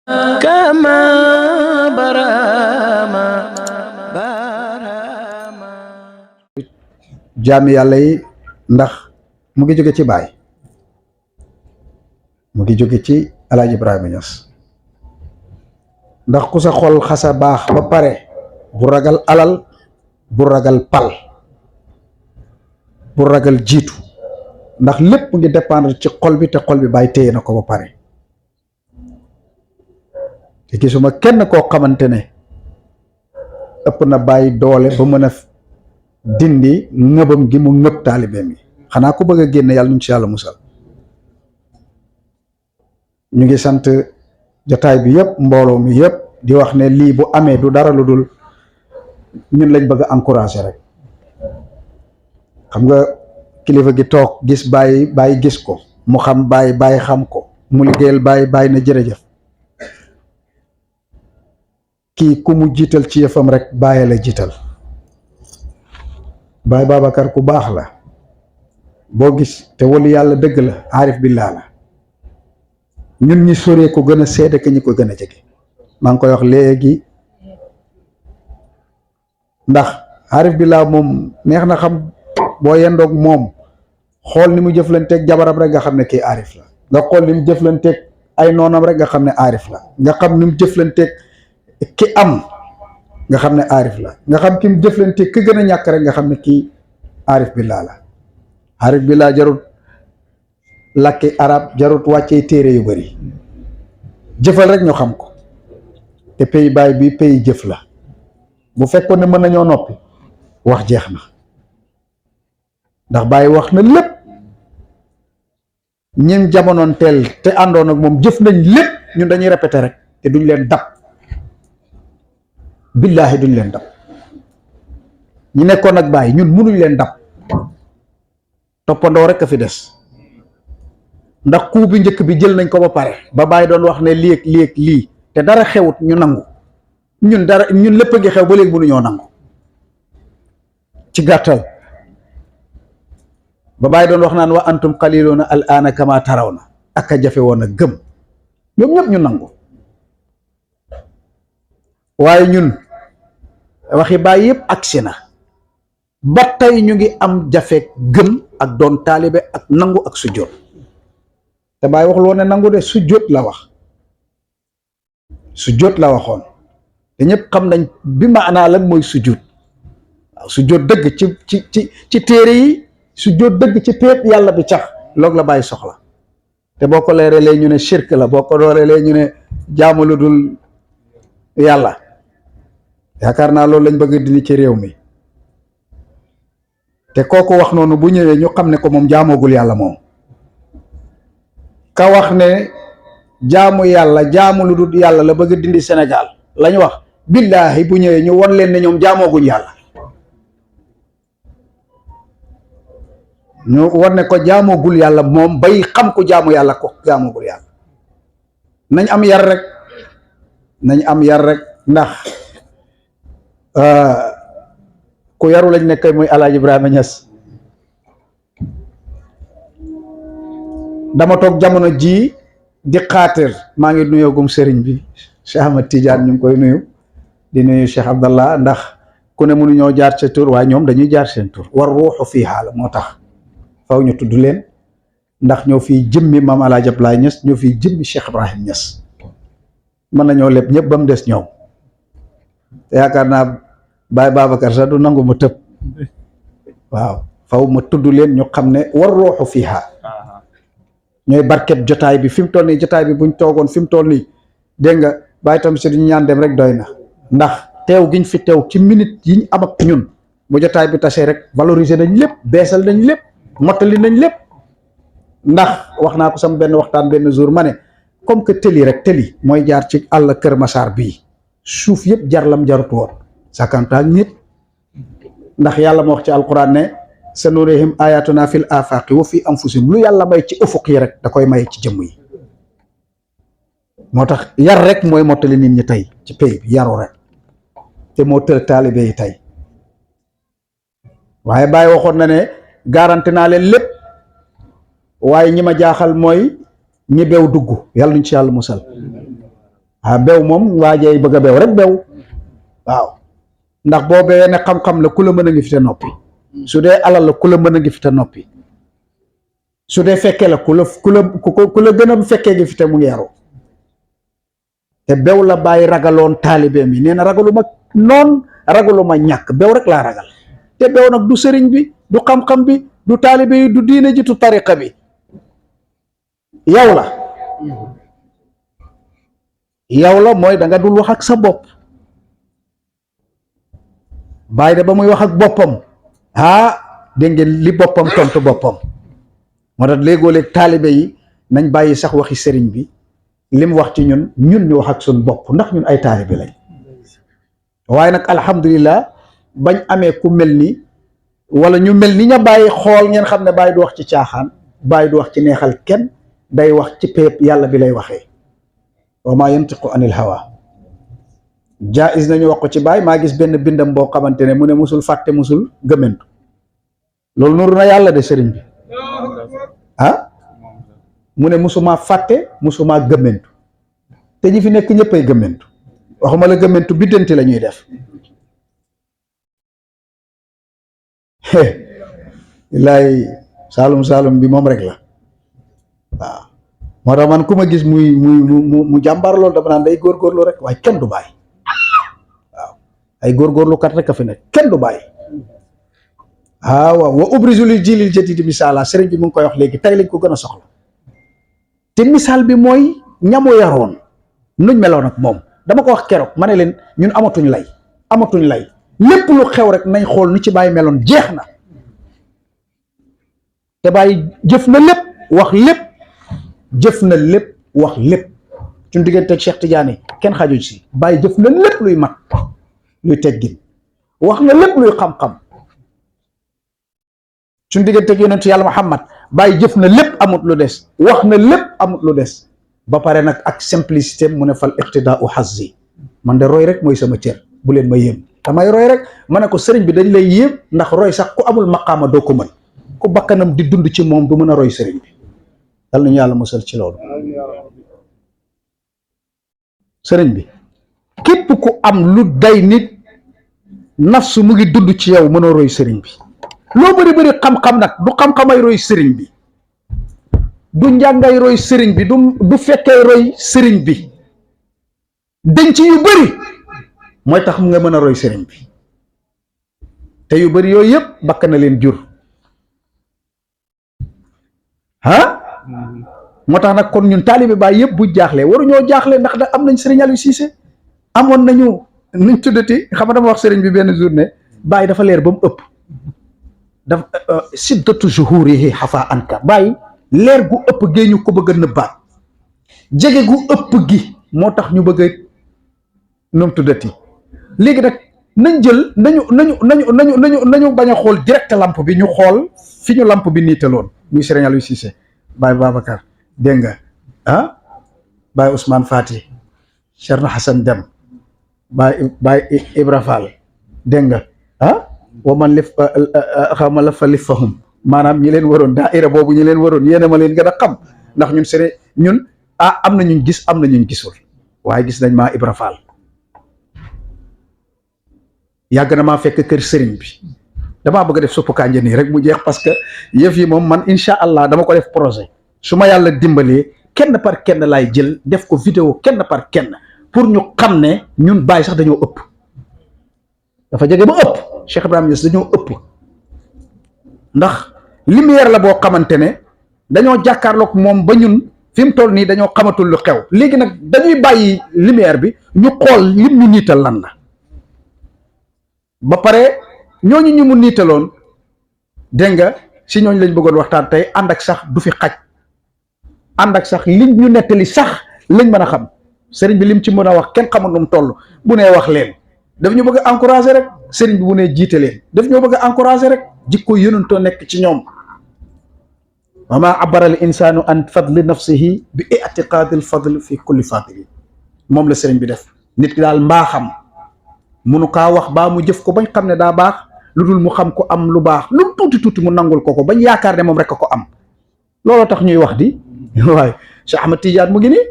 كما برama barama jaami yàlla yi ndax mu ngi jóge ci baay mu ngi jóge ci Alaaji Ibrahima Niass ndax ku sa xol xasa baax ba pare bu ragal alal bu ragal pal bu ragal jiitu ndax lépp ngi dépendre ci xol bi te xol bi bàyyi téye na ko ba pare te gisuma kenn koo xamante ne ëpp na bàyyi doole ba mën a dindi ngëbam gi mu ngëb taalibeem yi xanaa ku bëgg a génn yàlla ñu ci yàlla musal ñu ngi sant jotaay bi yëpp mbooloo mi yëpp di wax ne lii bu amee du dara lu dul ñun lañ bëgg a encourager rek xam nga kilifa gi toog gis bàyyi gis ko mu xam bàyyi xam ko mu liggéeyal bàyyi na jërëjëf kii ku mu jiital ci yëfam rek bàyyi la jiital Baay Babacar ku baax la boo gis te wali yàlla dëgg la aarif billaa la ñun ñi soree ko gën a seede que ñi ko gën a jege maa ngi koy wax léegi ndax aarif billaa moom neex na xam boo yendoog moom xool ni mu jëflanteeg jabaram rek nga xam ne kii aarif la nga xool ni mu jëflanteeg ay noonam rek nga xam ne aarif la nga xam ni mu jëflanteeg ki am nga xam ne aarif la nga xam ki mu jëflanteeg ki gën a ñàkk rek nga xam ne kii aarif billaa la aarif billaa jarut làkki arab jarut wàccee téere yu bari jëfal rek ñu xam ko te pays baay bi pays jëf la bu fekkoon ne mën nañoo noppi wax jeex na ndax Baye wax na lépp ñim jamonoon teel te àndoon ak moom jëf nañ lépp ñun dañuy répété rek te duñ leen dab billaahi duñ leen dab ñi nekkoon ak Baye ñun munuñ leen dab toppandoo rek a fi des ndax coup bi njëkk bi jël nañ ko ba pare ba Baye doon wax ne lii ak lii te dara xewut ñu nangu ñun lépp a ngi xew ba léegi mënuñoo nangu ci gàttal ba Baye doon wax naan wa antum qaliluuna al aana kama tarawna ak a jafe woon a gëm ñoom ñëpp ñu nangu waaye ñun waxi Baye yëpp agsi na ba tey ñu ngi am jafe gëm ak doon taalibe ak nangu ak sujjóot te Baye waxul woon ne nangu de sujjóot la wax sujjóot la waxoon te ñëpp xam nañ bi maanaa lan mooy sujjóot waaw sujjóot dëgg ci téere yi sujjóot dëgg ci péep yàlla bi cax loolu la Baye soxla te boo ko leeralee ñu ne shirk la boo ko leeralee ñu ne jaamu lu dul yàlla yaakaar naa loolu lañ bëgg dindi ci réew mi te kooku wax noonu bu ñëwee ñu xam ne ko moom jaamoogul yàlla moom ka wax ne jaamu yàlla jaamu lu dul yàlla la bëgg dindi Sénégal lañ wax billaahi bu ñëwee ñu won leen ne ñoom jaamooguñ yàlla ñu won ne ko jaamoogul yàlla moom bay xam ko jaamu yàlla ko jaamoogul yàlla nañ am yar rek ndax ku yaru lañ nekk muy Alaaji Ibrahima Niass dama toog jamono ji di xaatir maa ngi nuyoogum sëriñ bi Cheikh Ahmad Tidiane ñu ngi koy nuyu di nuyu Cheikh Abdallah ndax ku ne mënu ñoo jaar sa tur waaye ñoom dañuy jaar seen tur war ruuxu fii xaala moo tax faw ñu tudd leen ndax ñoo fii jëmmi maam Alaaji Abdoulaye Niass ñoo fii jëmmi Cheikh Ibrahim Niass mën nañoo lépp ñëpp ba mu des ñoom te yaakaar naa Baye Babacar sax du nangu ma tëb waaw faw ma tudd leen ñu xam ne war ruuxu fii xaal ñooy barket jotaay bi fi mu toll nii jotaay bi buñ toogoon fi mu toll nii dégg nga Baye tam si duñu ñaan dem rek doy na ndax teew giñ fi teew ci minute yiñ am ak ñun bu jotaay bi tasee rek valoriser nañ lépp beesal nañ lépp mottali nañ lépp ndax wax naa ko sama benn waxtaan benn jour ma ne comme que tëli rek tëli mooy jaar ci àll Kër Masaar bii suuf yëpp jarlam jarut woon sakantaak nit ndax yàlla ma wax ci alquran ne sanurihim ayatuna fil afaqi wa fi anfusihim lu yàlla may ci ufuq yi rek da koy may ci jëmm yi moo tax yar rek mooy mottali nit ñi tey ci pays bi yaru rek te moo tël taalibe yi tey waaye Baye waxoon na ne garanti naa leen lépp waaye ñi ma jaaxal mooy ñi beew dugg yàlla nuñ ci yàlla musal bew moom waajee bëgg a bew rek bew waaw ndax boo bewee ne xam-xam la ku la mën a ngi fi te noppi su dee alal la ku la mën a ngi fi te noppi su dee fekkee la ku la gën a fekkee ngi fi te mu ngi yaru te bew la bàyyi ragaloon taalibeem yi nee na ragaluma noon ragaluma ñàkk bew rek laa ragal te bew nag du sëriñ bi du xam-xam bi du taalibe yi du diine ji du tariqa bi yow la mooy da nga dul wax ak sa bopp bàyyi de ba muy wax ak boppam dégg ngeen li boppam tontu boppam moo tax léegoo-léeg taalibe yi nañ bàyyi sax waxi sëriñ bi lim wax ci ñun ñu wax ak suñ bopp ndax ñun ay taalibe lañ waaye nag alhamdulillah bañ amee ku mel ni wala ñu mel ni ña bàyyi xool ngeen xam ne bàyyi du wax ci caaxaan bàyyi du wax ci neexal kenn day wax ci péep yàlla bi lay waxee wa maa yantiqu anil hawa jaiz nañu wax ko ci bàyyi maa gis benn bindam boo xamante ne mu ne musul fàtte musul gëmmentu loolu nuru na yàlla de sëriñ bi mu ne musumaa fàtte musumaa gëmmentu te ñi fi nekk ñëppay gëmmentu waxuma la gëmmentu biddanti la ñuy def laay saalum bi moom rek la waaw moo tax man ku ma gis mu jàmbaar loolu dama naan day góorgóorlu rek waaye kenn du bàyyi waaw ay góorgóorlu kat rek a fi nekk kenn du bàyyi waaw wa ubrizu lil jilil jadidi misaala sëriñ bi mu ngi koy wax léegi tey lañ ko gën a soxla te misaal bi mooy ñamu yaroon nuñ meloon ak moom dama ko wax keroog ma ne leen ñun amatuñ lay lépp lu xew rek nañ xool nu ci bàyyi meloon jeex na te bàyyi jëf na lépp wax lépp suñ digganteeg Cheikh Tidiane kenn xaju si bàyyi jëf na lépp luy mat luy teggin wax na lépp luy xam-xam suñ digganteeg yonentu yàlla Muhammad bàyyi jëf na lépp amut lu des wax na lépp amut lu des ba pare nag ak simplicité mu ne fal iqtidaau hazzi man de roy rek mooy sama cër bu leen ma yéem damay roy rek ma ne ko sëriñ bi dañ lay yéem ndax roy sax ku amul maqaama doo ko mën ku bakkanam di dund ci moom du mën a roy sëriñ bi dal nañu yàlla musal ci loolu sëriñ bi képp ku am lu day nit nafsu mu ngi dund ci yow mënoo roy sëriñ bi loo bëri xam-xam nag du xam-xamay roy sëriñ bi du njàngay roy sëriñ bi du fekkee roy sëriñ bi denc yu bëri mooy tax mu nga mën a roy sëriñ bi te yu bëri yooyu yëpp bakk na leen jur moo tax nag kon ñun taalibe Baay yëpp bu jaaxlee waruñoo jaaxle ndax da am nañ sëriñ Aliou Cissé amoon nañu nuñ tuddati xam nga dama wax sëriñ bi benn journée Baay dafa leer ba mu ëpp dafa siddatu zuhurihi xafa anka Baay leer gu ëpp gee ñu ko bëgg a nëbbaat jege gu ëpp gi moo tax ñu bëgg a nu mu tuddati léegi nag nañ jël nañu bañ a xool direct lampe bi ñu xool fi ñu lampe bi niitaloon muy sëriñ Aliou Cissé Baay Babacar dégg nga Baay Ousmane Fati Cherno Hassan Dem Baay Ibra Fall dégg nga wa man lif xawma la fa lif fahum maanaam ñi leen waroon daaira boobu ñi leen waroon yéena ma leen gën a xam ndax ñun sëriñ ñun am na ñuñ gis am na ñuñ gisul waaye gis nañ maa Ibra Fall yàgg na maa fekk kër sëriñ bi damaa bëgg a def suppu kànja nii rek mu jeex parce que yëf yi moom man incha allah dama ko def projet su ma yàlla dimbalee kenn par kenn laay jël def ko vidéo kenn par kenn pour ñu xam ne ñun Baay sax dañoo ëpp dafa jege ba ëpp Cheikh Ibrahima Niass dañoo ëpp ndax lumière la boo xamante ne dañoo jàkkaarloog moom ba ñun fi mu toll nii dañoo xamatul lu xew léegi nag dañuy bàyyi lumière bi ñu xool lim ñu niital lan la ba pare ñooñu ñu mu niitaloon dégg nga si ñooñu lañ bëggoon waxtaan tey ànd ak sax du fi xaj ànd ak sax liñ ñu nettali sax lañ mën a xam sëriñ bi lim ci mën a wax kenn xamul nu mu toll bu nee wax leen daf ñu bëgg a encourager rek sëriñ bi bu nee jiite leen daf ñoo bëgg a encourager rek jikko yonentoo nekk ci ñoom wa ma abara al insanu an fadli nafsihi bi i'tiqadi al fadl fi kulli fadili moom la sëriñ bi def nit ki daal mbaaxam munu kaa wax baa mu jëf ko bañ xam ne daa baax lu dul mu xam ko am lu baax lu tuuti mu nangul ko bañ yaakaar ne moom rek a ko am looloo tax ñuy wax di waaye Cheikh Ahmad Tidiane mu ngi nii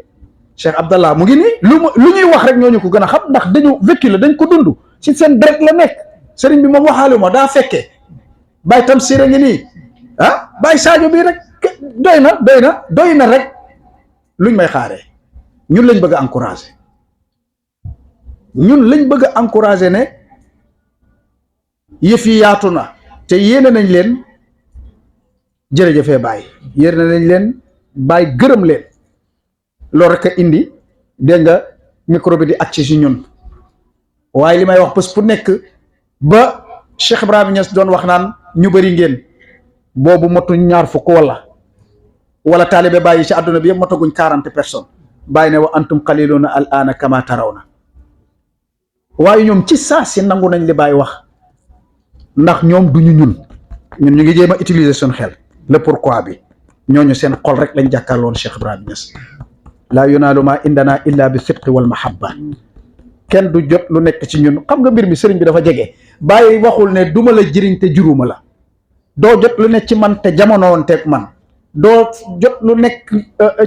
Cheikh Abdallah mu ngi nii lu ñuy wax rek ñooñu ko gën a xam ndax dañu vécu la dañ ko dund ci seen deret la nekk. sëriñ bi moom waxaalu ma daa fekkee Baye Tamsir a ngi nii Baye Sadio bii rek doy na rek luñ may xaaree ñun lañ bëgg a encouragé ne yëf yi yaatu na te yéene nañ leen jërëjëfee Baye yéene nañ leen Baye gërëm leen loolu rek a indi dégg nga micro bi di acci si ñun waaye li may wax bés bu nekk ba Cheikh Ibrahima Niass doon wax naan ñu bëri ngeen boobu motuñ ñaar fukk wala taalibe Baye ci àdduna bi yëpp motaguñ 40 personnes Baye ne wa antum qaliluna al ana kama tarawna waaye ñoom ci saa si nangu nañ li Baye wax ndax ñoom duñu ñun ñu ngi jéem a utiliser suñu xel le pourquoi bi ñooñu seen xol rek lañ jàkkaarloon Cheikh Ibrahima Niass laa yunaalu ma indana illa bi sidqi wal mahabba kenn du jot lu nekk ci ñun xam nga mbir mi sëriñ bi dafa jege Baye waxul ne duma la jëriñ te juruma la doo jot lu nekk ci man te jamonoon teeg man doo jot lu nekk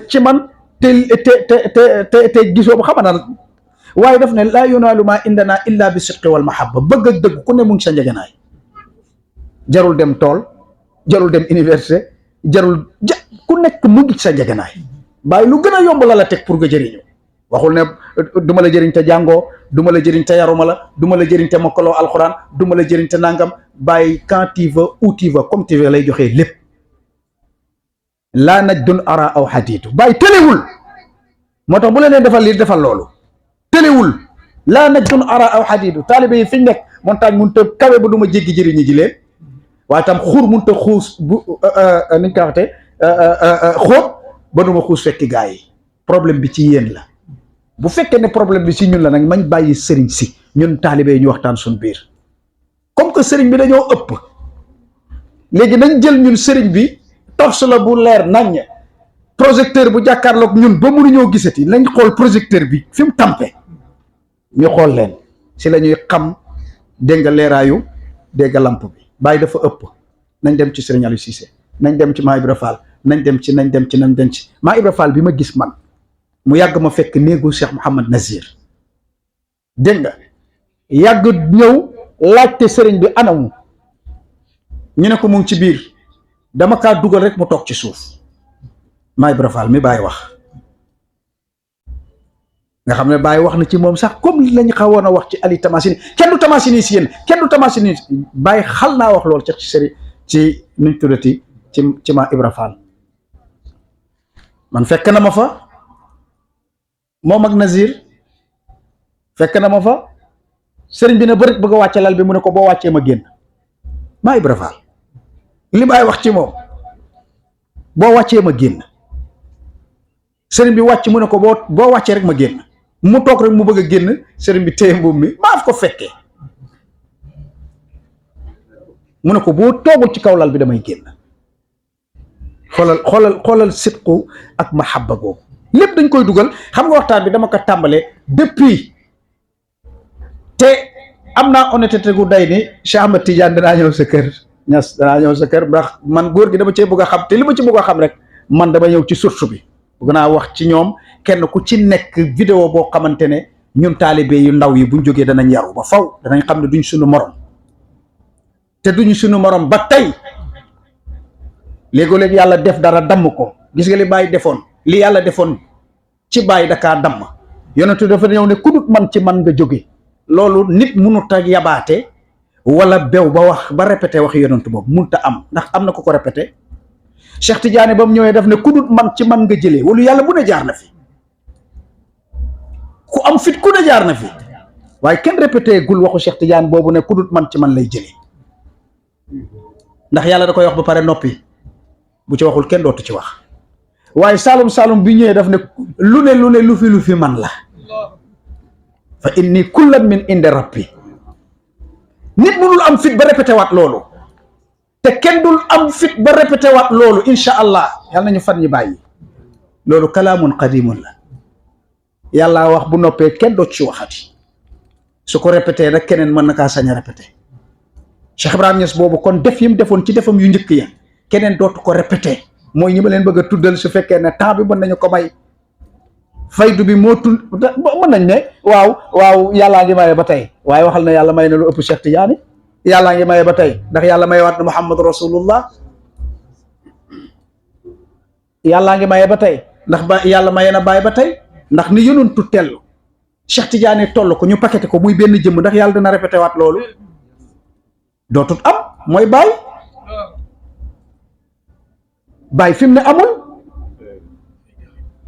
ci man te gisoo ba xamana waaye daf ne laa yunaalu ma indana illa bi sidqi wal mahabba bëgg ak dëgg ku ne mu ngi sa njëganaay jarul dem tool jarul dem université ku nekk mu ngi sa njëganaay Baye lu gën a yomb la teg pour nga jëriñu waxul ne duma la jëriñ te jàngoo duma la jëriñ te yaruma la duma la jëriñ te mokkaloo alxuraan duma la jëriñ te nangam Baye quand tu veux où tu veux comme tu veux lay joxee lépp laa najdun ara aw xadiitu Baye tëlewul moo tax bu la nee defal lii defal loolu tëlewul laa najdun ara aw xadiitu taalibe yi fi ñu nekk montagne mun ta kawe ba du ma jéggi jëriñi ji leen waaye tam xur mun ta xuus bu niñ ko waxte xóot ba du ma xuus fekki gaa yi problème bi ci yéen la bu fekkee ne problème bi ci ñun la nag mañ bàyyi sëriñ si ñun taalibe yi ñu waxtaan suñ biir comme que sëriñ bi dañoo ëpp léegi nañ jël ñun sëriñ bi torse la bu leer nañ projecteur bu jàkkaarloog ñun ba mënuñoo gisati nañ xool projecteur bi fi mu tampe ñu xool leen si la ñuy xam dégg nga leeraayu dégg nga lamp bi Baye dafa ëpp nañ dem ci sëriñ Aliou Cissé nañ dem ci Maa Ibra Fall nañ dem ci Maa Ibra Fall bi ma gis man mu yàgg ma fekk néegu Cheikh Mouhamad Nazir dégg nga yàgg ñëw laajte sëriñ bi anamu ñu ne ko mu ngi ci biir dama kaa dugal rek mu toog ci suuf Maa Ibra Fall mi Baye wax nga xam ne Baye wax na ci moom sax comme li lañ xawoon a wax ci Ali Tamasini kenn du Tamasini si yéen kenn du Tamasini Baye xal naa wax loolu ci sëriñ ci nuñ tuddati ci Maa Ibra Fall man fekk na ma fa moom ak Nazir fekk na ma fa sëriñ bi ne bërit bëgg a wàcce lal bi mu ne ko boo wàccee ma génn Maa Ibra Fall li Baye wax ci moom boo wàccee ma génn sëriñ bi wàcc mu ne ko boo wàccee rek ma génn mu toog rek mu bëgg a génn sëriñ bi téye mbuum mi maa ko fekkee mu ne ko boo toogul ci kaw lal bi damay génn xoolal sidqu ak mahabba googu lépp dañ koy dugal xam nga waxtaan bi dama ko tàmbalee depuis te am naa honnêteté gu day ni Cheikh Ahmed Tidiane danaa ñëw sa kër Niass danaa ñëw sa kër ndax man góor gi dama cee bëgg a xam te li ma ci bëgg a xam rek man dama ñëw ci source bi bëgg naa wax ci ñoom kenn ku ci nekk vidéo boo xamante ne ñun taalibe yu ndaw yi buñ jógee danañ yaru ba faw danañ xam ne duñ suñu morom te duñu suñu morom ba tey léegi-léegi yàlla def dara damm ko gis nga li Baye defoon li yàlla defoon ci Baye dakaa damm yonentu dafa ñëw ne ku dut man ci man nga jóge loolu nit munut a yabaate wala bew ba wax ba répété wax yonentu boobu munut a am ndax am na ko répété Cheikh Tidiane ba mu ñëwee daf ne ku dut man ci man nga jëlee wala yàlla bu ne jaar na fi ku am fit ku ne jaar na fi waaye kenn répété gul waxu Cheikh Tidiane boobu ne ku dut man ci man lay jëlee ndax yàlla da koy wax ba pare noppi bu ci waxul kenn dootu ci wax waaye Saalum bi ñëwee daf ne lu fi man la fa inni kullan min indi rabbi nit mënul am fit ba répété waat loolu te kenn dul am fit ba répété waat loolu incha allah yàlla nañu fan ñi bàyyi loolu kalaamun qadimun la yàlla wax bu noppee kenn dootu ci waxati su ko répété rek keneen mën na kaa sañ a répété Cheikh Ibrahima Niass boobu kon def yi mu defoon ci defam yu njëkk ya keneen dootu ko répété mooy ñi ma leen bëgg a tuddal su fekkee ne temps bi mën nañu ko may faydu bi moo tun mën nañ ne waaw yàllaa ngi maye ba tey waaye waxal na yàlla may na lu ëpp Cheikh Tidiane yàllaa ngi maye ba tey ndax yàlla may waat na Muhammad rasulullah yàllaa ngi maye ba tey ndax ba yàlla maye na bàyyi ba tey ndax ni yonentu tellu Cheikh Tidiane toll ko ñu paqueté ko muy benn jëmm ndax yàlla dina répété waat loolu dootut am mooy bàyyi fi mu ne amul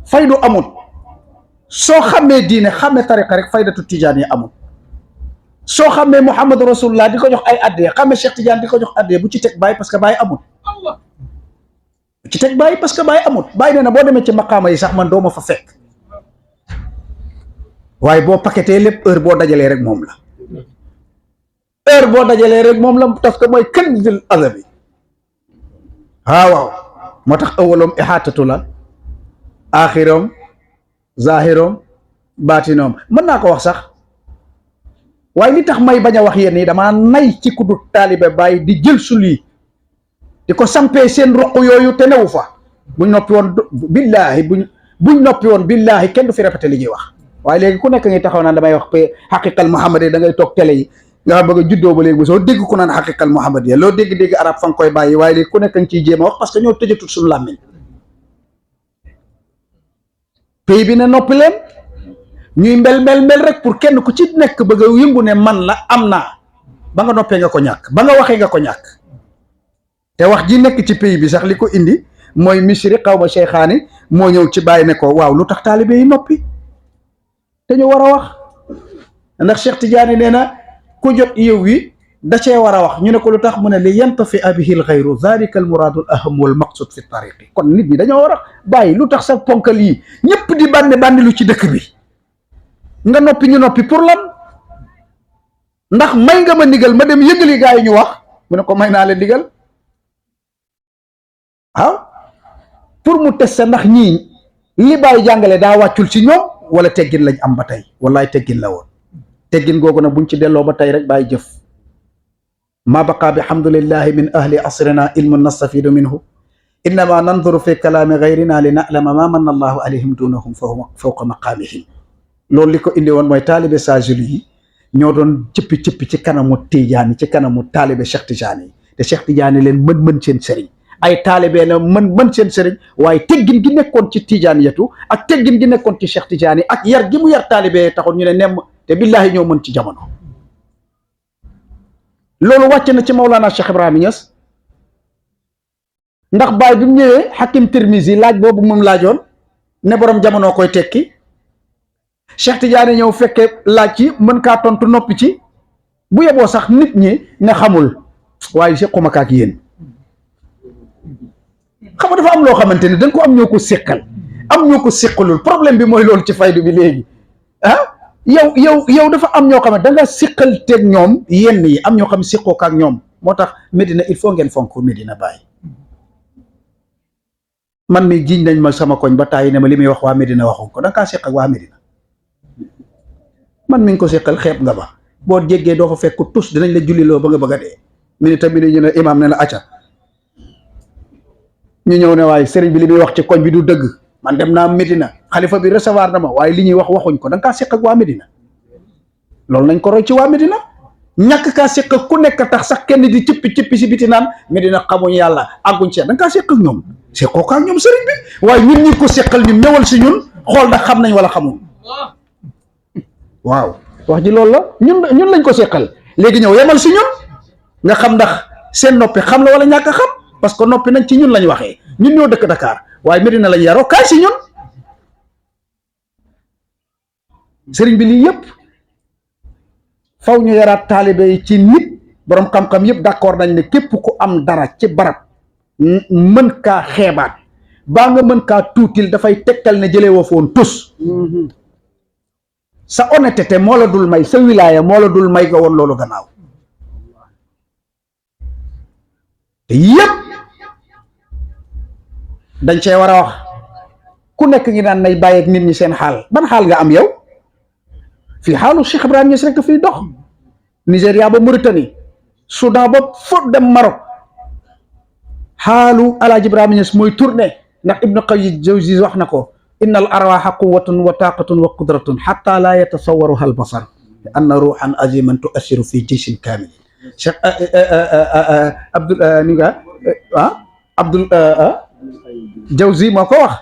faydu amul soo xamee diine xamee tariqa rek faydatu Tidiane yi amul soo xamee Muhammad rasulullah di ko jox ay addiya xamee Cheikh Tidiane di ko jox addiya bu ci teg bàyyi parce que bàyyi amul bu ci teg bàyyi parce que bàyyi amul bàyyi nee na boo demee ci maqaama yi sax man doo ma fa fekk waaye boo paquetee lépp heure boo dajalee rek moom la heure boo dajalee rek moom la parce que mooy kanzul azabi waaw moo tax awaloom ihaatatu la axirom zahirom baatinom mën naa ko wax sax waaye li tax may bañ a wax yéen yi damaa nay ci ku du taalibe bàyyi di jël su lii di ko sampee seen ruq yooyu te newu fa buñ noppi woon billaahi buñ noppi woon billaahi kenn du fi répété li ñuy wax waaye léegi ku nekk ngi taxaw naan damay wax pe xaqiqal muhammad yi da ngay toog télé yi nga bëgg a juddoo ba léegi ba soo dégg ku naan xaqiqal muhammad yi loo dégg-dégg arab fa nga koy bàyyi waaye léegi ku nekk ngi ciy jéem a wax parce que ñoo tëjatut suñu làmmiñ pays bi ne noppi leen ñuy mbel rek pour kenn ku ci nekk bëgg a yëngu ne man la am naa ba nga noppee nga ko ñàkk ba nga waxee nga ko ñàkk te wax ji nekk ci pays bi sax li ko indi mooy misri xaw ma cheikhaani moo ñëw ci bàyyi ne ko waaw lu tax taalibe yi noppi te ñu war a wax ndax Cheikh Tidiane nee na ku jot yow wi da cee war a wax ñu ne ko lu tax mu ne li yantafi bihi al xayru zalika al muraadu al aham wal maqsud fi tariqi kon nit ñi dañoo war a bàyyi lu tax sa ponkal yi ñëpp di bànni lu ci dëkk bi nga noppi ñu noppi pour lan ndax may nga ma ndigal ma dem yëgali gaa yi ñu wax mu ne ko may naa leen ndigal waaw pour mu tester ndax ñii li bàyyi jàngale daa wàccul ci ñoom wala teggin lañ am ba tey wallaay teggin la woon teggin googu nag buñ ci delloo ba tey rek bàyyi jëf ma baqa bi hamdulillahi min ahli asrina ilmun nastafidu minhu innama nanduru fi kalaami gayrina li na'lama ma manna allahu alayhim dunahum fawqa maqaamihim loolu li ko indi woon mooy taalibe Saajuli yi ñoo doon cëppi ci kanamu Tijaani ci kanamu taalibe Cheikh Tidiane yi te Cheikh Tidiane leen mën seen sëriñ ay taalibe la mën seen sëriñ waaye teggin gi nekkoon ci Tidiane yetu ak teggin gi nekkoon ci Cheikh Tidiane ak yar gi mu yar taalibe taxoon ñu ne nemm te billahi ñoo mën ci jamono loolu wàcc na ci Mawlana Cheikh Ibrahima Niass ndax baay bi mu ñëwee Hakim Tirmizi laaj boobu moom laajoon ne borom jamono koy tekki Cheikh Tidiane ñëw fekkee laaj ci mën kaa tontu noppi ci bu yeboo sax nit ñi ne xamul waaye sequma kaak yéen xam nga dafa am loo xamante ne dañ ko am ñoo ko séqal am ñoo ko séqalul problème bi mooy loolu ci faydu bi léegi yow dafa am ñoo xam ne da nga séqal teeg ñoom yenn yi am ñoo xam ne séqoo kaak ñoom moo tax Medina il faut ngeen fonk Medina Baye man mi jiñ nañ ma sama koñ ba tàyyi ne ma li muy wax waa Medina waxoon ko da nga kaa séq ak waa Medina man mi ngi ko séqal xeeb nga ba boo jéggee doo fa fekk tus dinañ la julliloo ba nga bëgg a dee minute bi ñu ne imam ne la acca ñu ñëw ne waaye sëriñ bi li muy wax ci koñ bi du dëgg man dem naa Medina xalifa bi recevoir na ma waaye li ñuy wax waxuñ ko da nga kaa séq ak waa Medina loolu nañ ko roy ci waa Medina ñàkk kaa séq ak ku nekk tax sax kenn di cippi si biti naan Medina xamuñ yàlla àgguñ ci da nga kaa séq ak ñoom séqoo kaa ak ñoom sëriñ bi waaye ñun ñi ko séqal ñun ñëwal si ñun xool ndax xam nañ wala xamuñ waaw wax ji loolu la ñun lañ ko séqal léegi ñëw yemal si ñun nga xam ndax seen noppi xam la wala ñàkk a xam parce que noppi nañ ci ñun lañ waxee ñun ñoo dëkk Dakar waaye Medina lañ yaroo kaay si ñun sëriñ bi lii yëpp faw ñu yaraat taalibe yi ci nit borom xam-xam yëpp d'accord nañ ne képp ku am dara ci barab mën kaa xeebaat baa nga mën kaa tuutil dafay tegtal ne jëlee woo foon tus sa honnêteté moo la dul may sa wilaaya moo la dul may nga woon loolu gannaaw te yëpp dañ cee war a wax ku nekk ngi naan nay bàyyi ak nit ñi seen xaal ban xaal nga am yow fii xaalu Cheikh Ibrahima Niass rek fiy dox Nigéria ba Mauritanie Soudan ba fot dem Maroc xaalu Alaaji Ibrahima Niass mooy tourné ndax Ibnu Qayyim Jawzi wax na ko inna al arwaxa quwatun wa taqatun wa qudratun xatta la yatasawaruha al basar anna ruuxan aziman tuassiru fi jaysin kaamil cheikh abdul ni nga abdul jawzi moo ko wax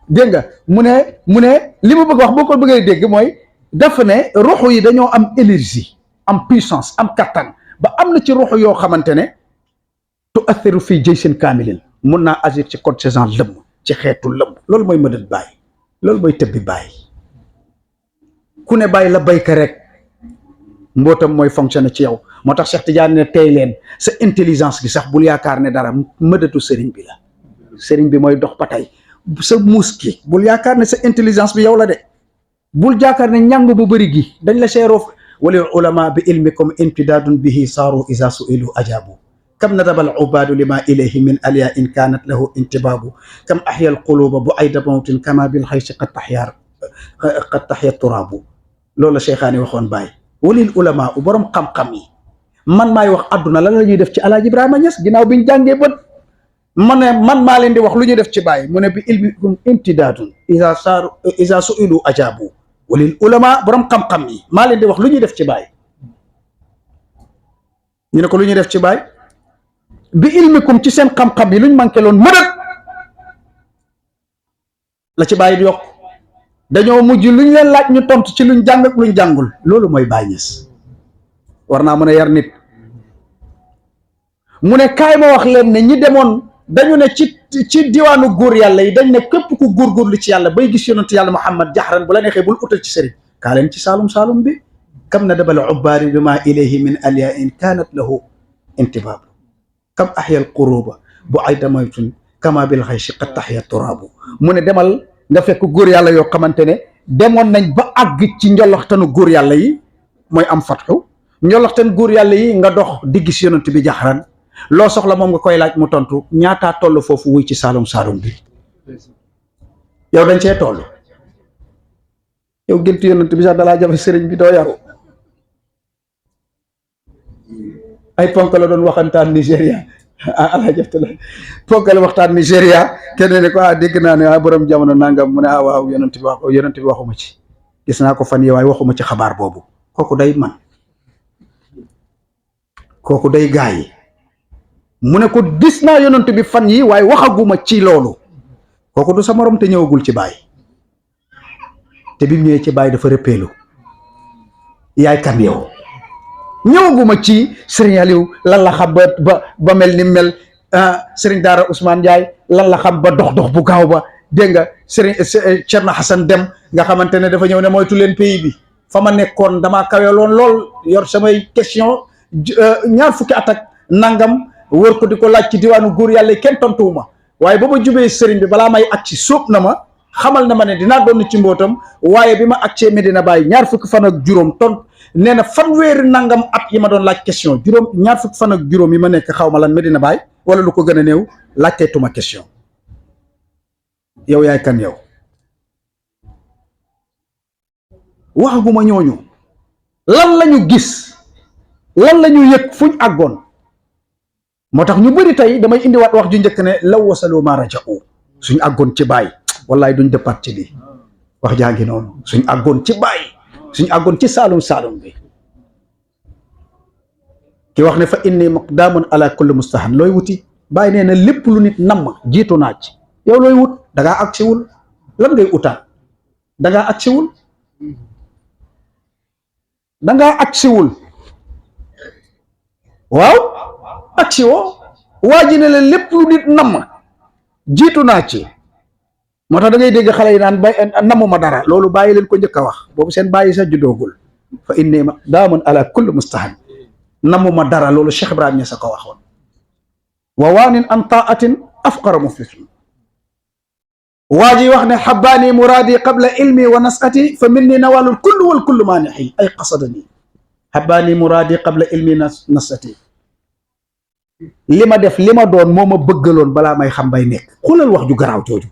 dégg nga mu ne li ma bëgg wax boo ko bëggee dégg mooy dafa ne ruuxu yi dañoo am énergie am puissance am kattan ba am na ci ruuxu yoo xamante ne tuassiru fi jaysin kaamilin mun naa agir ci contingent lëmm ci xeetu lëmm loolu mooy mëdët bàyyi loolu mooy tëbbi bàyyi ku ne bàyyi la bayka rek mbootam mooy fonctionner ci yow moo tax Cheikh Tidiane ne tey leen sa intelligence gi sax bul yaakaar ne dara mëdëtu sëriñ bi la sëriñ bi mooy dox ba tey sa muus ki bul yaakaar ne sa intelligence bi yow la de bul jaakaar ne ñàng bu bëri gi dañ la seeroof walil ulama bi ilmikum imtidaadun bihi saaru isa suilu ajabu kam nadaba al ubadu lima ilayhi min aliya in kanat lahu intibaabu kam ahya al quluba bu ayda mawtin kama bil xaysi qad taxya turaabu loolu la cheikhaani waxoon bàyyi walil ulama u borom xam-xam yi man maay wax adduna lan la ñuy def ci alaaji Ibrahima Niass ginnaaw biñ jàngee bët man maa leen di wax lu ñuy def ci bàyyi mu ne bi ilmikum imtidaadun isa suilu ajabu walil ulama borom xam-xam yi maa leen di wax lu ñuy def ci bàyyi ñu ne ko lu ñuy def ci bàyyi bi ilmikum ci seen xam-xam yi luñ manqué loon mënat la ci bàyyi di yokk dañoo mujj luñ leen laaj ñu tontu ci luñ jàng ak luñ jàngul loolu mooy Baay Ñas war naa mën a yar nit mu ne kaay ma wax leen ne ñi demoon dañu ne ci diwaanu góor yàlla yi dañ ne képp ku góorgóorlu ci yàlla bay gis yonent yàlla Muhammad jaxran bu la neexee bul utal ci sëriñ kaa leen ci saalum bi kam na dabal ubbaari bi ma ilayhi min aliya in kanat lahu intibaab kam ahyal quruba bu ayda maytun kama bil xaysi qad taxya turaabu mu ne demal nga fekk góor yàlla yoo xamante ne demoon nañ ba àgg ci njoloxtanu góor yàlla yi mooy am fatxu njoloxtan góor yàlla yi nga dox di gis yonent bi jaxran loo soxla moom nga koy laaj mu tontu ñaataa toll foofu wuy ci saalum bi yow dañ cee toll yow gént yonent bi sax dalaa jafe sëriñ bi doo yaru ay ponk la doon waxantaan Nigéria ala jafte la ponk la waxtaan Nigéria kenn ne ko dégg naa ne borom jamono nangam mu ne waaw yonent bi waxuma ci gis naa ko fan yi waaye waxuma ci xabaar boobu kooku day man kooku day gaa yi mu ne ko gis naa yonent bi fan yi waaye waxaguma ci loolu kooku du sa morom te ñëwagul ci baay te bi mu ñëwee ci baay dafa rëppeelu yaay kan yow ñëwaguma ci Serigne Aliou lan la xam ba mel ni mel Serigne Daara Ousmane Ndiaye lan la xam ba dox bu gaaw ba dégg nga Serigne Thierno Hassan Deme nga xamante ne dafa ñëw ne moytu leen pays bi fa ma nekkoon damaa kaweloon lool yor samay question ñaar fukki at ak nangam wër ko di ko laaj ci diwaanu góor yàlla kenn tontuwuma waaye ba ma jubee sëriñ bi balaa may ak ci sóob na ma xamal na ma ne dinaa doon ci mbootam waaye bi ma accee Medina Baye ñaar fukki fan ak juróom nee na fanweeri nangam at yi ma doon laaj question ñaar fukki fan ak juróom yi ma nekk xaw ma lan Medina Baye wala lu ko gën a néew laajteetuma question yow yaay kan yow waxaguma ñooñu lan lañu gis lan lañu yëg fuñ àggoon moo tax ñu bëri tey damay indiwaat wax ju njëkk ne law wasalu ma raja'u suñ àggoon ci baay wallaay duñ dëppaat ci lii wax jaa ngi noonu suñ àggoon ci baay suñ àggoon ci saalum bi ki wax ne fa inni maqdamun ala kulli mustahan looy wuti bàyyi nee na lépp lu nit namm jiitu naa ci yow looy wut dangaa agsiwul lan ngay utaat dangaa agsiwul waaw agsi woo waa ji ne la lépp lu nit namm jiitu naa ci moo tax da ngay dégg xale yi naan bay namuma dara loolu bàyyi leen ko njëkk a wax boobu seen bàyyi sa juddoogul fa inni daamun ala kulli mustahan namuma dara loolu Cheikh Ibrahima Niass ko waxoon wa waanin an taatin afqara muflisun waa ji wax ne xabbaani muraadi qabla ilmi wa nasati fa minni nawalul kullu wal kullu maanixi ay qasadani xabbaani muraadi qabla ilmi nasati li ma def li ma doon moo ma bëggaloon balaa may xam bay nekk xoolal wax ju garaaw jooju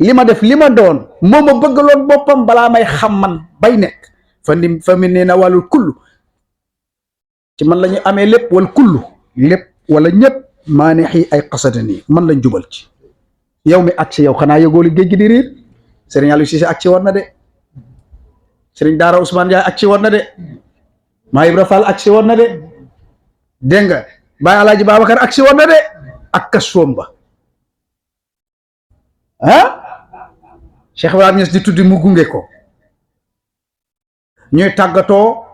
li ma def li ma doon moo ma bëggaloon boppam balaa may xam man bay nekk fa min nee na wàllul kullu ci man la ñu amee lépp wal kullu lépp wala ñëpp maanixi ay qasadani man lañ jubal ci yow mi agsi yow xanaa yëgoo li géej gi di riir Serigne Aliou Cissé agsi woon na de Serigne Daara Ousmane Ndiaye agsi woon na de maa Ibra Fall agsi woon na de dégg nga Baye Alaaji Babacar agsi woon na de ak kasoom ba ah Cheikh Ibrahima Niass di tuddi mu gunge ko ñuy tàggatoo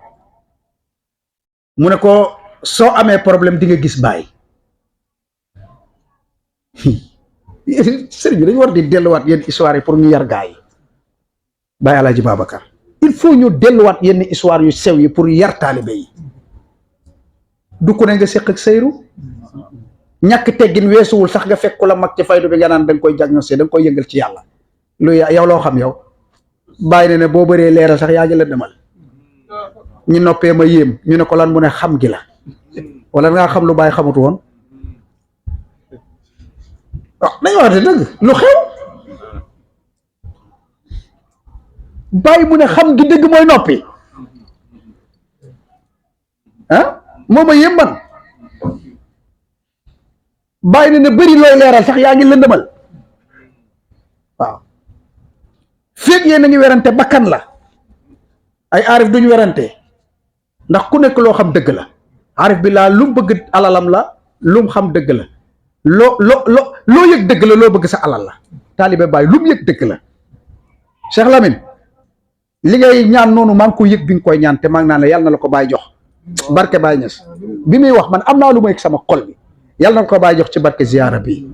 mu ne ko soo amee problème di nga gis Baye sëriñ bi dañu war di delluwaat yenn histoire yi pour ñu yar gaa yi Baye Alaaji Babacar il faut ñu delluwaat yenn histoire yu sew yi pour yar taalibe yi du ko ne nga séq ak sayru ñàkk teggin weesuwul sax nga fekk ku la mag ci faydu bi nga naan da nga koy diagnosté da nga koy yëngal ci yàlla lu yow loo xam yow bàyyi ne boo bëree leeral sax yaa ngi la demal ñu noppee ma yéem ñu ne ko lan mu ne xam gi la wala ngaa xam lu bàyyi xamut woon waaw dañu waxante dëgg lu xew bàyyi mu ne xam gi dëgg mooy noppi ah moo ma yéem man bàyyi ne ne bëri looy leeral sax yaa ngi lëndëmal waaw féeg yéen a ngi werante bakkan la ay aarif duñu werante ndax ku nekk loo xam dëgg la aarif bi laa lu mu bëgg alalam la lu mu xam dëgg la loo yëg dëgg la loo bëgg sa alal la taalibe bàyyi lu mu yëg dëgg la Cheikh Lamine li ngay ñaan noonu maa ngi ko yëg bi nga koy ñaan te maa ngi naan la yàlla na la ko bàyyi jox barke Baye Niass bi muy wax man am naa lu ma yëg sama xol bi yàlla na ko bàyyi jox ci barke ziyaara bi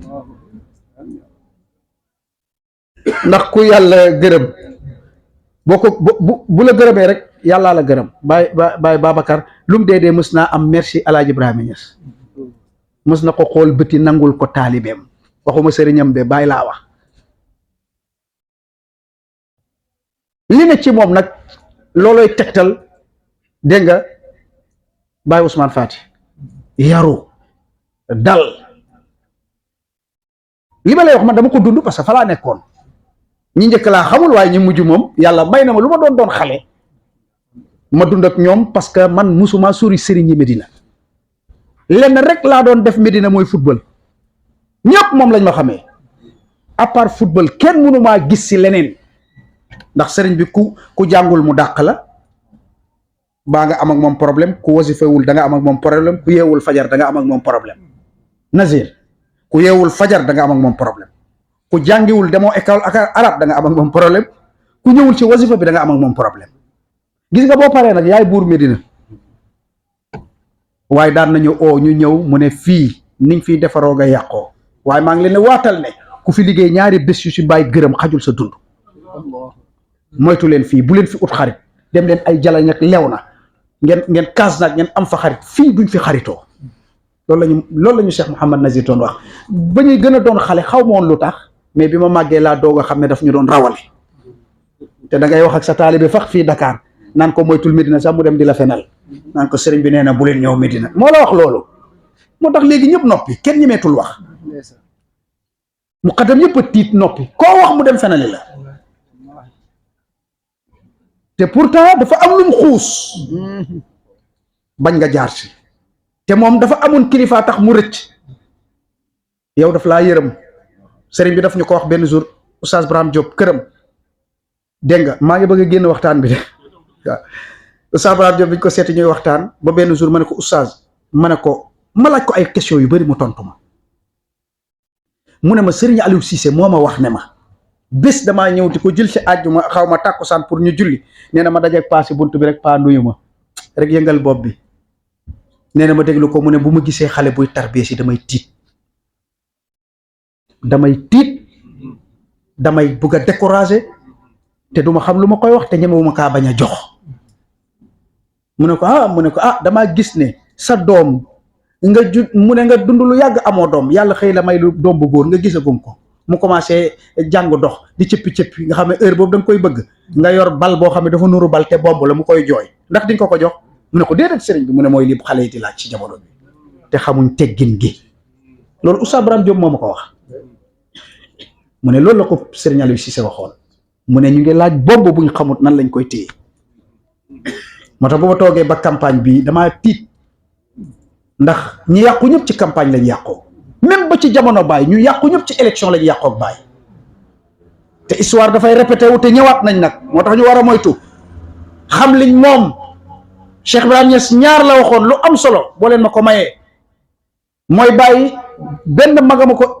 ndax ku yàlla gërëm boo ko bu la gërëmee rek yàllaa la gërëm Baye Babacar lu mu dee mës naa am merci Alaaji Ibrahima Niass mës na ko xool bëti nangul ko taalibeem waxuma sëriñam de bàyyi laa wax li ne ci moom nag looloy tegtal dégg nga Baye Ousmane Fati yaru dal li ma lay wax man dama ko dund parce que fa laa nekkoon ñi njëkk laa xamul waaye ñi mujj moom yàlla may na ma lu ma doon xale ma dund ak ñoom parce que man musuma sori sëriñ yi Medina lenn rek laa doon def Medina mooy football ñëpp moom lañ ma xamee à part football kenn mënu maa gis si leneen ndax sëriñ bi ku jàngul mu dàq la baa nga am ak moom problème ku wasifewul da nga am ak moom problème ku yeewul fajar da nga am ak moom problème Nazir ku yeewul fajar da nga am ak moom problème ku jàngiwul demoo école ak arab da nga am ak moom problème ku ñëwul ci wasifa bi da nga am ak moom problème gis nga boo paree nag yaay buur Medina waaye daan nañu oo ñu ñëw mu ne fii niñ fiy defaroo nga yàqoo waaye maa ngi leen ne waatal ne ku fi liggéey ñaari bés yu si bàyyi gërëm xajul sa dund moytu leen fii bu leen fi ut xarit dem leen ay jalañ ak lew na ngeen kaas nag ngeen am fa xarit fii duñ fi xaritoo loolu la ñu Cheikh Mouhamad Nazir doon wax ba ñuy gën a doon xale xaw ma woon lu tax mais bi ma màggee laa doog a xam ne daf ñu doon rawale te da ngay wax ak sa taalibe fax fii Dakar naan ko moytul Medina sax mu dem di la fenal naan ko sëriñ bi nee na bu leen ñëw Medina moo la wax loolu moo tax léegi ñëpp noppi kenn ñemeetul wax mu xaddam yëpp a tiit noppi koo wax mu dem fenali la te pourtant dafa am lu mu xuus bañ nga jaar si te moom dafa amoon kilifa tax mu rëcc yow daf laa yërëm sëriñ bi daf ñu ko wax benn jour Oustaz Braham Diop këram dégg nga maa ngi bëgg a génn waxtaan bi de waaw Oustaz Braham Diop bi ñu ko seeti ñuy waxtaan ba benn jour ma ne ko Oustaz ma ne ko ma laaj ko ay question yu bari mu tontu ma mu ne ma Serigne Aliou Cissé moo ma wax ne ma bés damaa ñëw di ko jël si àjjuma xaw ma tàkkusaan pour ñu julli nee na ma dajeeg paa si bunt bi rek paa nuyu ma rek yëngal bopp bi nee na ma déglu ko mu ne bu ma gisee xale buy tarbiya si damay tiit damay bugg a décourager te duma xam lu ma koy wax te ñemewuma kaa bañ a jox mu ne ko damaa gis ne sa doom nga mu ne nga dund lu yàgg amoo doom yàlla xëy la may lu doom bu góor nga gisagum ko mu commencé jàng dox di cëppi nga xam ne heure boobu da nga koy bëgg nga yor bal boo xam ne dafa nuru bal te bomb la mu koy jooy ndax di nga ko jox mu ne ko déedéet sëriñ bi mu ne mooy li xale yi di laaj ci jamono bi te xamuñ teggin gi loolu Oustaz Braham Diop moo ma ko wax mu ne loolu la ko sëriñ Aliou Cissé waxoon mu ne ñu ngi laaj bomb buñ xamut nan lañ koy téye moo tax bu ma toogee ba campagne bi damaa tiit ndax ñi yàqu ñëpp ci campagne lañ yàqoo même ba ci jamono Baye ñu yàqu ñëpp ci élection lañu yàqoo ak Baye te histoire dafay répété wu te ñëwaat nañ nag moo tax ñu war a moytu xam liñ moom. Cheikh Ibrahima Niass ñaar la waxoon lu am solo boo leen ma ko mayee mooy Baye benn magama ko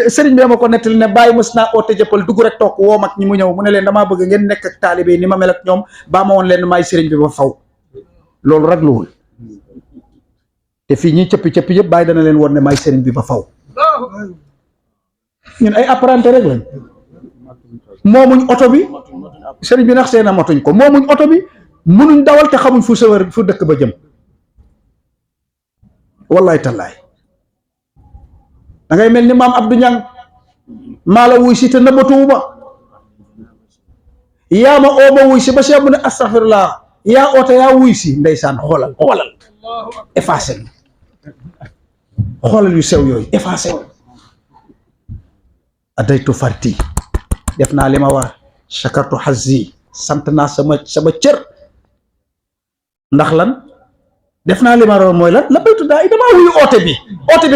sëriñ bi ma ko nettali ne Baye mës naa oote jëppal dugg rek toog woo mag ñi mu ñëw mu ne leen damaa bëgg ngeen nekk ak taalibe ni ma mel ak ñoom baa ma woon leen maay sëriñ bi ba faw loolu rek luwul te fii ñi cëppi yëpp Baye dana leen woon ne maay sëriñ bi ba faw ñun ay apprenti rek lañ moomuñ oto bi sëriñ bi nax seen a matuñ ko moomuñ oto bi mënuñ dawal te xamuñ fu sawar fu dëkk ba jëm wallaay tallaay da ngay mel ni maam Abdou Niang maa la wuy si te nëbbatuwuma yaa ma oo ma wuy si ba see mu ne astaghfirullah yaa oote yaa wuy si ndeysaan xoolal effacé xoolal yu sew yooyu effacé adaytu farti def naa li ma war shakartu hazzi sant naa sama cër ndax lan def naa li ma war mooy lan la baytu daa damaa wuyu oote bi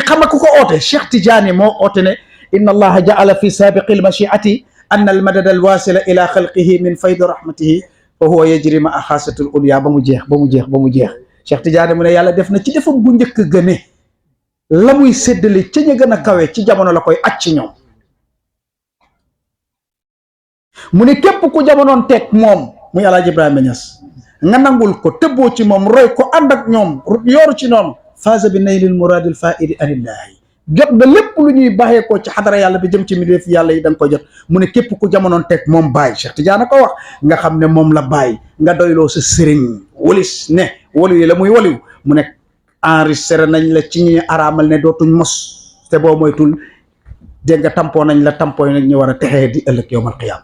xam nga ku ko oote Cheikh Tidiane moo oote ne inna allaha jaala fi sabiqi almashiati anna almadada alwasila ila xalqihi min faydi rahmatihi fa huwa yajri ma axaasatul ulya ba mu jeex Cheikh Tidiane mu ne yàlla def na ci defam bu njëkk gëne la muy séddale ca ña gën a kawe ci jamono la koy acc ci ñoom mu ne képp ku jamonoon teg moom muy Alaaji Ibrahima Niass nga nangul ko tëbboo ci moom roy ko ànd ak ñoom yooru ci ñoom faasa bi naylil muradil faidi anillahi jot nga lépp lu ñuy baaxee ko ci xadara yàlla bi jëm ci milieu fi yàlla yi da nga ko jot mu ne képp ku jamonoon teg moom Baye Cheikh Tidiane ko wax nga xam ne moom la Baye nga doyloo sa sëriñ walis ne waliyu la muy waliyu mu ne enregistré nañ la ci ñi araamal ne dootuñ mos te boo moytul dégg nga tampoo nañ la tampoo nañ ñu war a texee di ëllëg yowmal qiyaam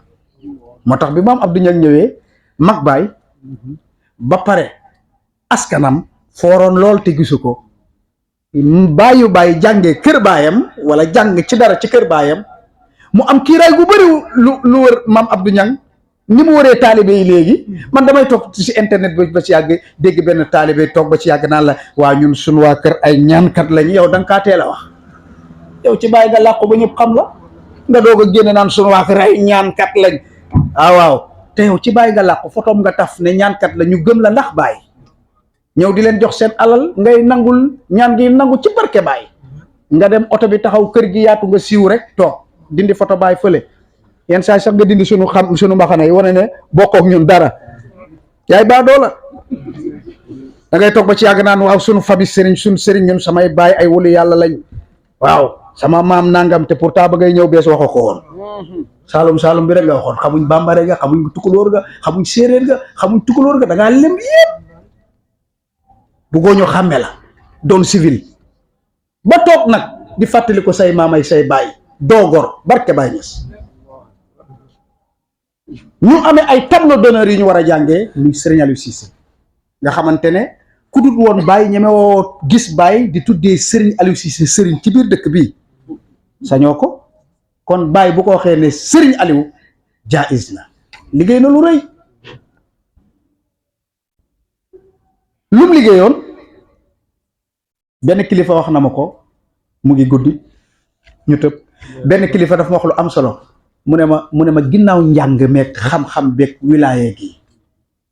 moo tax bi maam Abdou Niang ñëwee mag Baye ba pare askanam fooroon lool te gisu ko bàyyu Baye jàngee kër baayam wala jàng ci dara ci kër baayam mu am kiiraay gu bëri lu wër maam Abdou Niang ni mu wëree taalibe yi léegi man damay toog ci internet ba ci yàgg dégg benn taalibe toog ba ci yàgg naan la waa ñun suñu waa kër ay ñaankat lañu yow da nga kaa teel a wax yow ci Baye nga làqu ba ñëpp xam la nga doog a génne naan suñu waa kër ay ñaankat lañ waaw te yow ci Baye nga làqu fotoom nga taf ne ñaankat la ñu gëm la ndax Baye ñëw di leen jox seen alal ngay nangul ñaan gi nangu ci barke Baye nga dem oto bi taxaw kër gi yaatu nga siiw rek toog dindi photo Baye fële yenn saa sax nga dindi sunu mbaxana yi wane ne bokkook ñun dara yaay baadoo la da ngay toog ba ci yàgg naan waaw sunu famille sunu sëriñ ñun samay Baye ay wulu yàlla lañ waaw sama maam nangam te pourtant ba ngay ñëw bees waxoo ko woon saalum bi rek nga waxoon xamuñ bambare ga xamuñ tukulóor ga xamuñ séeréer ga xamuñ tukulóor ga da ngaa lem yëpp buggoo ñu xàmme la doon civil ba toog nag di fàttali ko say maamay say Baye doogor barke Baye Niass ñu amee ay tableau d'honneur yi ñu war a jàngee muy Serigne Aliou Cissé nga xamante ne ku dul woon Baye ñeme woo gis Baye di tuddee Serigne Aliou Cissé Serigne ci biir dëkk bii sañoo ko kon Baye bu ko waxee ne Serigne Aliou jaiz na liggéey na lu rëy lum liggéeyoon benn kilifa wax na ma ko mu ngi guddi ñu tëb benn kilifa daf ma wax lu am solo mu ne ma ginnaaw njàng meeg xam-xam beeg wilaaye gi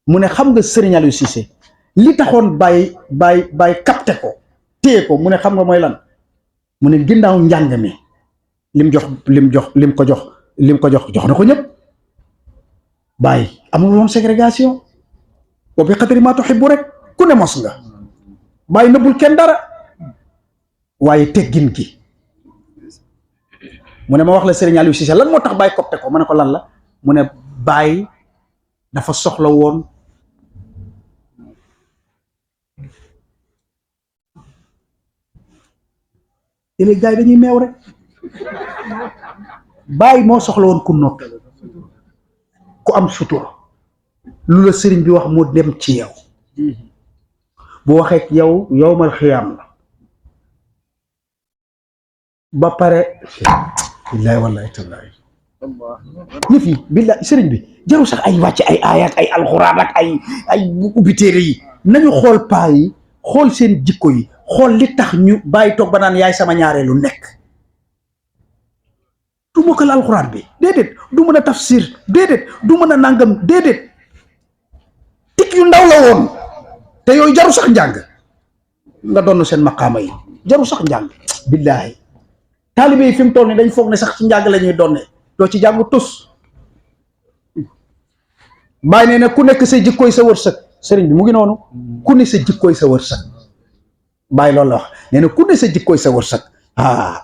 mu ne xam nga Serigne Aliou Cissé li taxoon Baye capté ko téye ko mu ne xam nga mooy lan mu ne ginnaaw njàng mi lim ko jox na ko ñëpp Baye amul woon ségrégation wa bi qadri ma tuhibbu rek ku ne mos nga Baye nëbbul kenn dara waaye teggin gi mu ne ma wax la Serigne Aliou Cissé lan moo tax Baye copte ko ma ne ko lan la mu ne Baye dafa soxla woon léegi gars yi dañuy meew rek Baye moo soxla woon ku noppi ku am sutura lu la sëriñ bi wax mu dem ci yow bu waxee yow yowmal xiyaam la ba pare billahi wallahi tallahi yëf yi billahi sëriñ bi jaru sax ay wàcc ay ayat ay alxuraan ak ay ubbi téere yi nañu xool paa yi xool seen jikko yi xool li tax ñu bàyyi toog ba naan yaay sama ñaareelu nekk. du mokkal alxuraan bi déedéet, du mën a tafsir déedéet, du mën a nangam déedéet, tik yu ndaw la woon te yooyu jaru sax njàng nga doon seen maqaama yi jaru sax njàng. billaahi taalibe yi fi mu toll ni dañ foog ne sax ci njàng la ñuy doon ne doo ci jàng tus. bàyyi nee na ku nekk sa jikkooy sa wërsëg, sëriñ bi mu ngi noonu, ku ne sa jikkooy sa wërsëg. bàyyi loolu la wax, nee na ku ne sa jikkooy sa wërsëg.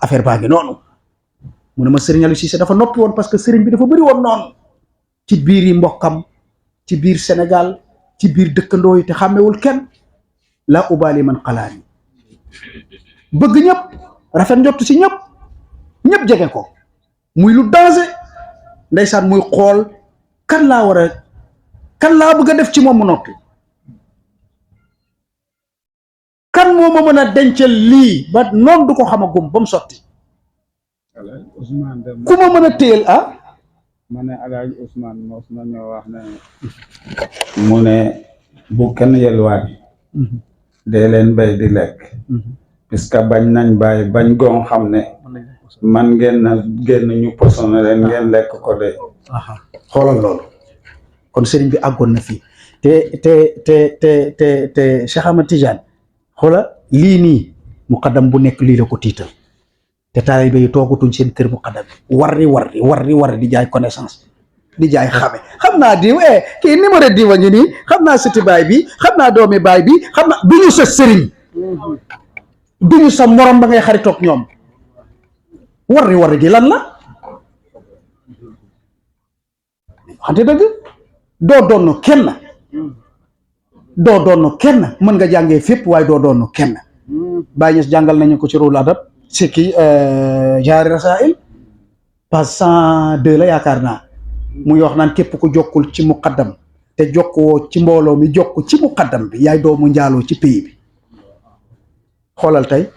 Affaire baa ngi noonu. mu ne ma sëriñ Aliou Cissé dafa noppi woon parce que sëriñ bi dafa bëri woon noonu ci biir yi mbokkam, ci biir Sénégal, ci biir dëkkandoo yi te xàmmewul kenn. la ubaali man xalaani, bëgg ñëpp, rafet njott si ñëpp, ñëpp jege ko, muy lu danger ndeysaan, muy xool kan laa bëgg a def ci moom mu noppi, kan moo ma mën a dencal lii ba noonu du ko xamagum ba mu sotti, ku ma mën a téyel. ma ne Alaaji Ousmane mos na ñoo wax ne mu ne bu kenn yelwaat dee leen bay di lekk, puisque bañ nañ bàyyi bañ goon xam ne man ngeen na génn ñu posone leen ngeen lekk ko de. xoolal loolu. kon sëriñ bi àggoon na fii te Cheikh Ahmad Tidiane xoola lii nii muqaddam bu nekk lii la ko tiital, te taalibe yi toogatuñ seen kër muqaddam warri di jaay connaissance, di jaay xame. xam naa diw kii numéro diw a ngi nii, xam naa sëti baay bi, xam naa doomi baay bi, xam naa duñu sa sëriñ, duñu sa morom ba ngay xaritoog ñoom. warri gi lan la? waxante dëgg, doo doon kenn, mën nga jàngee fépp waaye doo doon kenn. Baay Ñas jàngal nañu ko ci Ruhul Adab si kii Jaari Rasaa'il page 102 la yaakaar naa, muy wax naan képp ku jokkul ci muqaddam te jokkoo ci mbooloo mi jokk ci muqaddam bi yaay doomu njaaloo ci pays bi. xoolal tey